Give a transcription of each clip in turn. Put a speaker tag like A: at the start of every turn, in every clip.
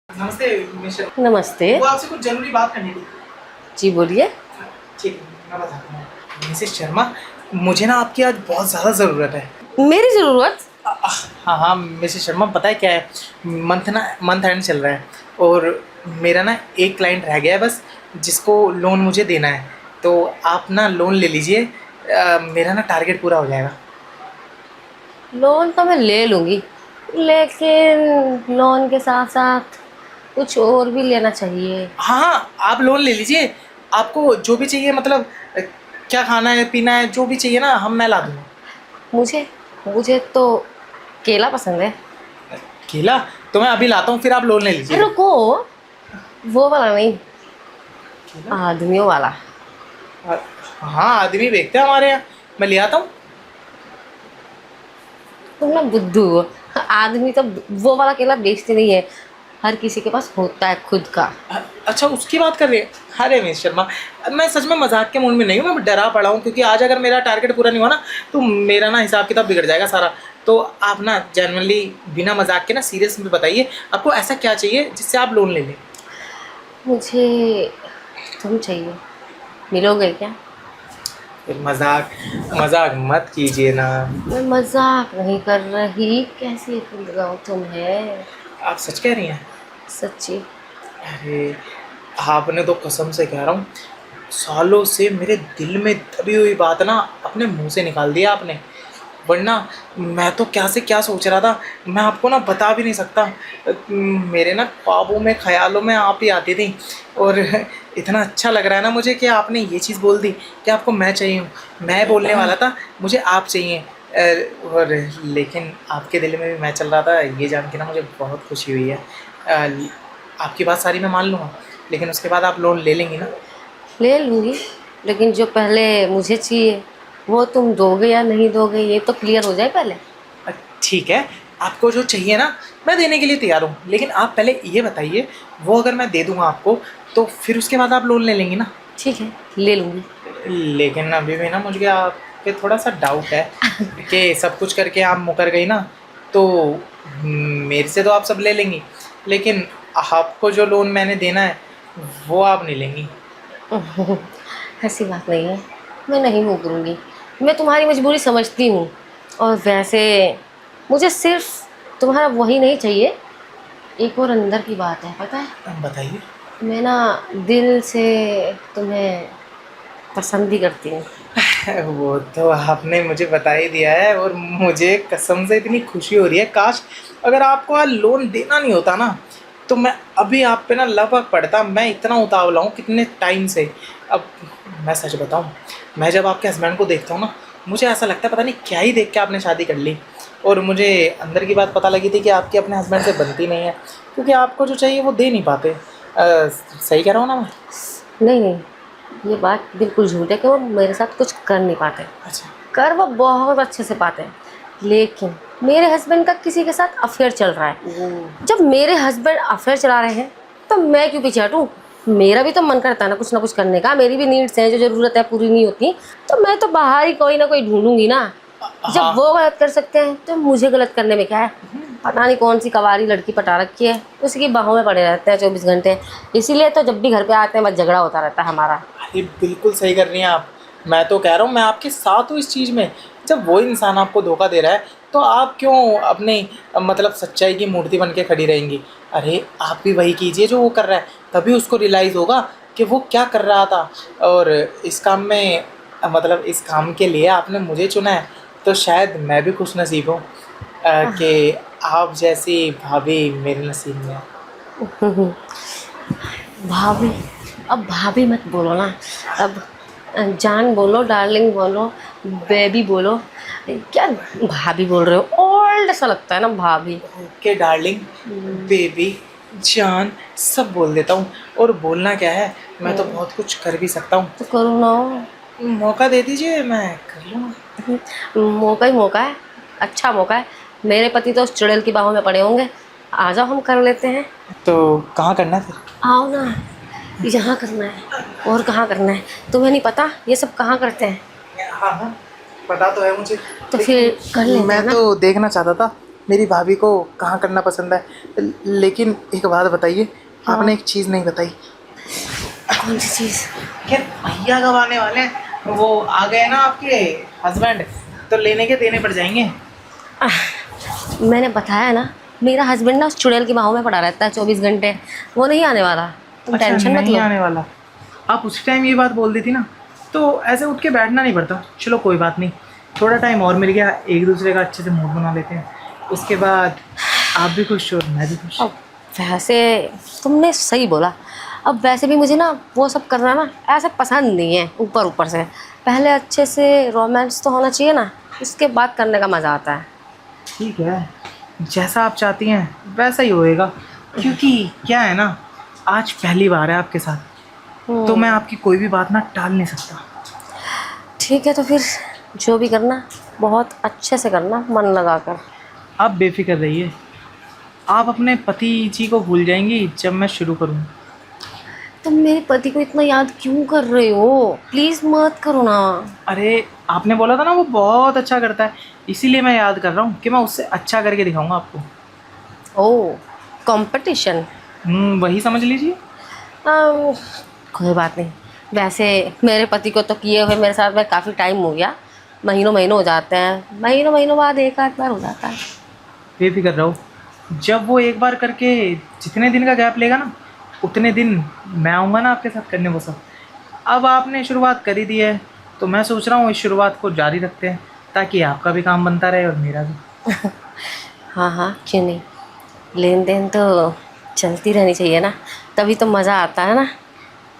A: नमस्ते मिस्टर।
B: नमस्ते।
A: वो आपसे कुछ जरूरी बात करनी थी।
B: जी बोलिए।
A: ठीक है, मैं बताता हूँ। मिसेस शर्मा, मुझे ना आपकी आज बहुत ज़्यादा ज़रूरत है।
B: मेरी ज़रूरत?
A: हाँ हाँ मिसेस शर्मा, पता है क्या है, मंथ एंड चल रहा है और मेरा ना एक क्लाइंट रह गया है बस, जिसको लोन मुझे देना है। तो आप ना लोन ले लीजिए, मेरा ना टारगेट पूरा हो जाएगा।
B: लोन तो मैं ले लूँगी, लेकिन लोन के साथ साथ कुछ और भी लेना चाहिए।
A: हाँ हाँ, आप लोन ले लीजिए। आपको जो भी चाहिए, मतलब क्या खाना है पीना है, जो भी चाहिए ना मैं ला दूँगा।
B: मुझे मुझे तो केला पसंद है।
A: केला? तो मैं अभी लाता हूँ, फिर आप लोन ले लीजिएगा।
B: रुको, वो वाला नहीं,
A: केला?
B: आदमियों वाला।
A: हाँ, आदमी बेचते हैं हमारे यहाँ, मैं ले आता हूँ।
B: तुम ना बुद्धू हो। आदमी तो वो वाला केला बेचते नहीं है, हर किसी के पास होता है खुद का।
A: अच्छा, उसकी बात कर रही है? अरे मिस शर्मा, मैं सच में मजाक के मूड में नहीं हूँ, मैं डरा पड़ा हूँ क्योंकि आज अगर मेरा टारगेट पूरा नहीं हुआ ना तो मेरा ना हिसाब किताब बिगड़ जाएगा सारा। तो आप ना जनरली बिना मजाक के ना सीरियस में बताइए, आपको ऐसा क्या चाहिए जिससे आप लोन ले लें?
B: मुझे तुम चाहिए, मिलोगे क्या?
A: फिर मजाक मजाक मत कीजिए ना।
B: मैं मजाक नहीं कर रही, कैसी फूल लगाऊं तुम्हें।
A: आप सच कह रही हैं?
B: सच्ची।
A: अरे, आपने तो कसम से कह रहा हूँ, सालों से मेरे दिल में दबी हुई बात ना अपने मुंह से निकाल दिया आपने। वरना मैं तो क्या से क्या सोच रहा था, मैं आपको ना बता भी नहीं सकता। मेरे ना ख्वाबों में ख्यालों में आप ही आती थी और इतना अच्छा लग रहा है ना मुझे कि आपने ये चीज़ बोल दी कि आपको मैं चाहिए हूँ। मैं बोलने वाला था मुझे आप चाहिए, और लेकिन आपके दिल में भी मैं चल रहा था, ये जान के ना मुझे बहुत खुशी हुई है। आपकी बात सारी मैं मान लूँगा, लेकिन उसके बाद आप लोन ले लेंगी ना?
B: ले लूँगी, लेकिन जो पहले मुझे चाहिए वो तुम दोगे या नहीं दोगे, ये तो क्लियर हो जाए पहले।
A: ठीक है, आपको जो चाहिए ना मैं देने के लिए तैयार हूँ, लेकिन आप पहले ये बताइए, वो अगर मैं दे दूँगा आपको तो फिर उसके बाद आप लोन ले लेंगी ना?
B: ठीक है, ले लूँगी।
A: लेकिन अभी भी ना मुझे आप पे थोड़ा सा डाउट है कि सब कुछ करके आप मुकर गई ना तो मेरे से तो आप सब ले लेंगी, लेकिन आपको जो लोन मैंने देना है वो आप नहीं लेंगी।
B: ऐसी बात नहीं है, मैं नहीं मुकरूँगी। मैं तुम्हारी मजबूरी समझती हूँ, और वैसे मुझे सिर्फ तुम्हारा वही नहीं चाहिए, एक और अंदर की बात है, पता है।
A: बताइए।
B: मैं ना दिल से तुम्हें पसंद भी करती हूँ।
A: वो तो आपने मुझे बता ही दिया है और मुझे कसम से इतनी खुशी हो रही है, काश अगर आपको आज लोन देना नहीं होता ना तो मैं अभी आप पे ना लपक पड़ता। मैं इतना उतावला हूँ कितने टाइम से। अब मैं सच बताऊँ, मैं जब आपके हस्बैंड को देखता हूँ ना मुझे ऐसा लगता है पता नहीं क्या ही देख के आपने शादी कर ली। और मुझे अंदर की बात पता लगी थी कि आपकी अपने हस्बैंड से बनती नहीं है, क्योंकि आपको जो चाहिए वो दे नहीं पाते। सही कह रहा हूँ ना मैं?
B: नहीं नहीं, ये बात बिल्कुल झूठ है कि वो मेरे साथ कुछ कर नहीं पाते।
A: अच्छा।
B: कर वो बहुत अच्छे से पाते हैं, लेकिन मेरे हस्बैंड का किसी के साथ अफेयर चल रहा है। जब मेरे हस्बैंड अफेयर चला रहे हैं तो मैं क्यों पीछे हटूं? मेरा भी तो मन करता है ना कुछ करने का, मेरी भी नीड्स हैं, जो ज़रूरत है पूरी नहीं होती, तो मैं तो बाहर ही कोई ना कोई ढूंढूंगी ना। जब
A: हाँ।
B: वो गलत कर सकते हैं तो मुझे गलत करने में क्या है। पता नहीं कौन सी कवारी लड़की पटा रखी है, उसकी बाहों में पड़े रहते हैं 24 घंटे। इसीलिए तो जब भी घर पे आते हैं बस झगड़ा होता रहता है हमारा।
A: अरे बिल्कुल सही कर रही हैं आप। मैं तो कह रहा हूँ मैं आपके साथ हूँ इस चीज़ में। जब वो इंसान आपको धोखा दे रहा है तो आप क्यों अपनी मतलब सच्चाई की मूर्ति बन के खड़ी रहेंगी? अरे आप भी वही कीजिए जो वो कर रहा है, तभी उसको रियलाइज़ होगा कि वो क्या कर रहा था। और इस काम में मतलब इस काम के लिए आपने मुझे चुना है, तो शायद मैं भी खुश नसीब हूँ कि आप जैसी भाभी मेरे नसीब में है।
B: भाभी? अब भाभी मत बोलो ना, अब जान बोलो, डार्लिंग बोलो, बेबी बोलो। क्या भाभी बोल रहे हो? ओल्ड सा लगता है ना भाभी।
A: ओके डार्लिंग, बेबी, जान सब बोल देता हूँ। और बोलना क्या है, मैं तो बहुत कुछ कर भी सकता हूँ।
B: तो करो ना।
A: मौका दे दीजिए, मैं कर लूँगा।
B: मौका ही मौका है, अच्छा मौका है। मेरे पति तो उस चुड़ैल की बाहों में पड़े होंगे। आ जाओ, हम कर लेते हैं।
A: तो कहाँ करना है फिर?
B: आओ ना, यहाँ करना है और कहाँ करना है? तुम्हें नहीं पता ये सब कहाँ करते हैं?
A: हाँ हाँ, पता तो है मुझे,
B: तो
A: लेकिन
B: फिर कर लेते हैं
A: मैं
B: ना।
A: तो देखना चाहता था मेरी भाभी को कहाँ करना पसंद है। लेकिन एक बात बताइए, आपने एक चीज़ नहीं बताई।
B: कौन सी चीज़?
A: क्या भैया कब आने वाले हैं? वो आ गए ना आपके हस्बैंड, तो लेने के देने पड़ जाएंगे।
B: मैंने बताया ना, मेरा हस्बैंड ना उस चुड़ैल की बाहों में पड़ा रहता है 24 घंटे। वो नहीं आने वाला, तुम
A: अच्छा,
B: टेंशन मत
A: नहीं
B: लो।
A: आने वाला। आप उस टाइम ये बात बोल दी थी ना, तो ऐसे उठ के बैठना नहीं पड़ता। चलो कोई बात नहीं, थोड़ा टाइम और मिल गया, एक दूसरे का अच्छे से मूड बना लेते हैं। उसके बाद आप भी खुश और मैं भी खुश।
B: अब वैसे तुमने सही बोला। अब वैसे भी मुझे ना वो सब करना ना ऐसे पसंद नहीं है, ऊपर ऊपर से। पहले अच्छे से रोमांस तो होना चाहिए ना, उसके बाद करने का मज़ा आता है।
A: ठीक है, जैसा आप चाहती हैं वैसा ही होएगा। क्योंकि क्या है ना, आज पहली बार है आपके साथ, तो मैं आपकी कोई भी बात ना टाल नहीं सकता।
B: ठीक है, तो फिर जो भी करना बहुत अच्छे से करना, मन लगा कर।
A: आप बेफिक्र रहिए, आप अपने पति जी को भूल जाएंगी जब मैं शुरू करूँ।
B: तुम मेरे पति को इतना याद क्यों कर रहे हो? प्लीज़ मत करो ना।
A: अरे, आपने बोला था ना वो बहुत अच्छा करता है, इसीलिए मैं याद कर रहा हूँ कि मैं उससे अच्छा करके दिखाऊंगा आपको।
B: ओह, कंपटीशन।
A: वही समझ लीजिए।
B: कोई बात नहीं। वैसे मेरे पति को तो किए हुए मेरे साथ में काफ़ी टाइम हो गया, महीनों महीनों हो जाते हैं, महीनों महीनों बाद एक आध बार हो जाता है।
A: बेफिक्र रहो, जब वो एक बार करके जितने दिन का गैप लेगा ना, उतने दिन मैं आऊँगा ना आपके साथ करने वो सब। अब आपने शुरुआत कर ही दी है, तो मैं सोच रहा हूँ इस शुरुआत को जारी रखते हैं, ताकि आपका भी काम बनता रहे और मेरा भी।
B: हाँ हाँ, क्यों नहीं। लेन देन तो चलती रहनी चाहिए ना, तभी तो मज़ा आता है ना।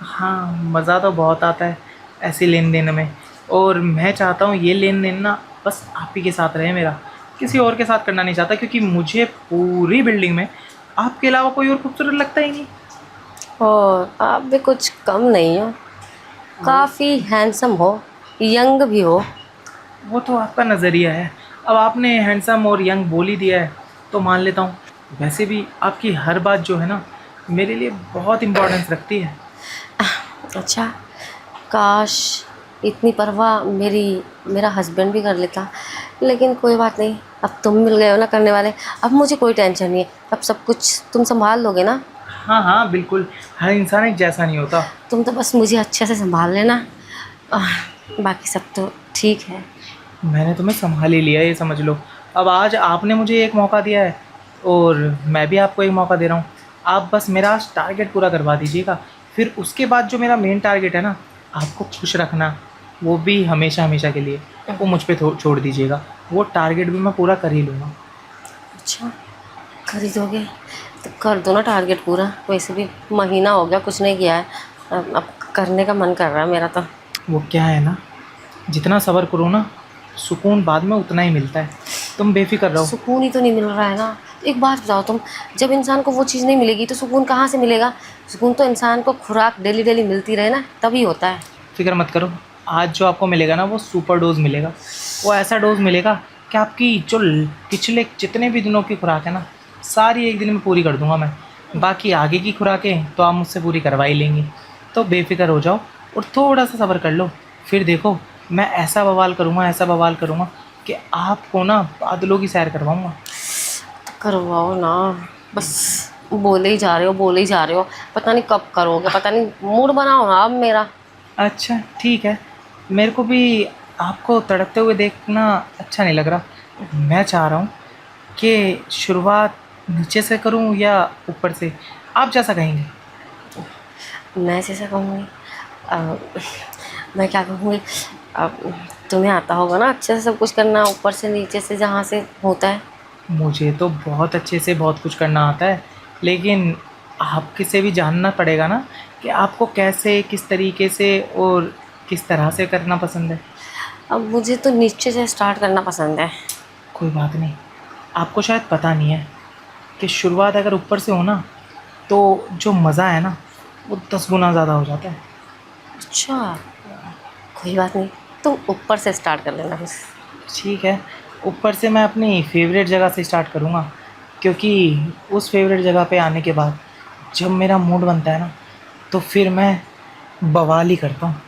A: हाँ, मज़ा तो बहुत आता है ऐसे लेन देन में। और मैं चाहता हूँ ये लेन देन ना बस आप ही के साथ रहे मेरा, किसी और के साथ करना नहीं चाहता। क्योंकि मुझे पूरी बिल्डिंग में आपके अलावा कोई और खूबसूरत लगता ही नहीं।
B: और आप भी कुछ कम नहीं हो, काफ़ी हैंडसम हो, यंग भी हो।
A: वो तो आपका नज़रिया है। अब आपने हैंडसम और यंग बोल ही दिया है तो मान लेता हूँ। वैसे भी आपकी हर बात जो है ना मेरे लिए बहुत इम्पोर्टेंस रखती है।
B: अच्छा, काश इतनी परवाह मेरा हस्बैंड भी कर लेता। लेकिन कोई बात नहीं, अब तुम मिल गए हो ना करने वाले। अब मुझे कोई टेंशन नहीं है, अब सब कुछ तुम संभाल लोगे ना।
A: हाँ हाँ बिल्कुल, हर इंसान एक जैसा नहीं होता।
B: तुम तो बस मुझे अच्छे से संभाल लेना, बाकी सब तो ठीक है।
A: मैंने तुम्हें संभाल ही लिया, ये समझ लो। अब आज आपने मुझे एक मौका दिया है और मैं भी आपको एक मौका दे रहा हूँ। आप बस मेरा आज टारगेट पूरा करवा दीजिएगा, फिर उसके बाद जो मेरा मेन टारगेट है ना, आपको खुश रखना, वो भी हमेशा हमेशा के लिए, वो मुझ पे छोड़ दीजिएगा। वो टारगेट भी मैं पूरा कर ही लूँगा।
B: अच्छा, खरीदोगे तो कर दो ना टारगेट पूरा। वैसे भी महीना हो गया कुछ नहीं किया है, अब करने का मन कर रहा है मेरा तो।
A: वो क्या है ना, जितना सब्र करो ना, सुकून बाद में उतना ही मिलता है। तुम बेफिक्र रहो।
B: सुकून ही तो नहीं मिल रहा है ना। एक बात बताओ तुम, जब इंसान को वो चीज़ नहीं मिलेगी तो सुकून कहाँ से मिलेगा? सुकून तो इंसान को खुराक डेली डेली मिलती रहे ना, तभी होता है।
A: फिक्र मत करो, आज जो आपको मिलेगा ना वो सुपर डोज मिलेगा। वो ऐसा डोज मिलेगा कि आपकी जो पिछले जितने भी दिनों की खुराक है ना, सारी एक दिन में पूरी कर दूंगा मैं। बाकी आगे की खुराकें तो आप मुझसे पूरी करवा ही लेंगी। तो बेफिक्र हो जाओ और थोड़ा सा सब्र कर लो। फिर देखो, मैं ऐसा बवाल करूँगा, ऐसा बवाल करूँगा कि आपको ना बादलों की सैर करवाऊँगा।
B: तो करवाओ ना, बस बोले ही जा रहे हो, बोले ही जा रहे हो। पता नहीं कब करोगे, पता नहीं। मूड बनाओ ना अब मेरा।
A: अच्छा ठीक है, मेरे को भी आपको तड़पते हुए देखना अच्छा नहीं लग रहा। मैं चाह रहा हूँ कि शुरुआत नीचे से करूँ या ऊपर से, आप जैसा कहेंगे।
B: मैं जैसा कहूँगी, मैं क्या कहूँगी, अब तुम्हें आता होगा ना अच्छे से सब कुछ करना, ऊपर से नीचे से जहाँ से होता है।
A: मुझे तो बहुत अच्छे से बहुत कुछ करना आता है, लेकिन आपके से भी जानना पड़ेगा ना कि आपको कैसे, किस तरीके से और किस तरह से करना पसंद है।
B: अब मुझे तो नीचे से स्टार्ट करना पसंद है।
A: कोई बात नहीं, आपको शायद पता नहीं है कि शुरुआत अगर ऊपर से हो ना, तो जो मज़ा है ना वो 10 गुना ज़्यादा हो जाता है।
B: अच्छा, कोई बात नहीं, तुम ऊपर से स्टार्ट कर लेना बस।
A: ठीक है, ऊपर से मैं अपनी फेवरेट जगह से स्टार्ट करूँगा। क्योंकि उस फेवरेट जगह पे आने के बाद जब मेरा मूड बनता है ना, तो फिर मैं बवाल ही करता हूँ।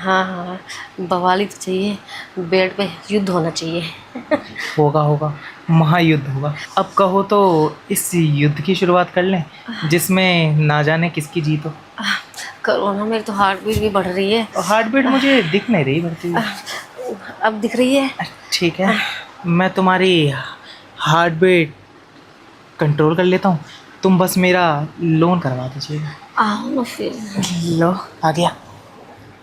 B: हाँ हाँ, बवाली तो चाहिए, बेड पे युद्ध होना चाहिए।
A: होगा होगा, महायुद्ध होगा। अब कहो तो इस युद्ध की शुरुआत कर लें, जिसमें ना जाने किसकी जीत हो।
B: करो ना, मेरी तो हार्ट बीट भी बढ़ रही है।
A: हार्ट बीट मुझे दिख नहीं रही बढ़ती हुई।
B: अब दिख रही है।
A: ठीक है, मैं तुम्हारी हार्ट बीट कंट्रोल कर लेता हूँ, तुम बस मेरा लोन करवा दीजिएगा।
B: आओ ना फिर।
A: लो, आ गया।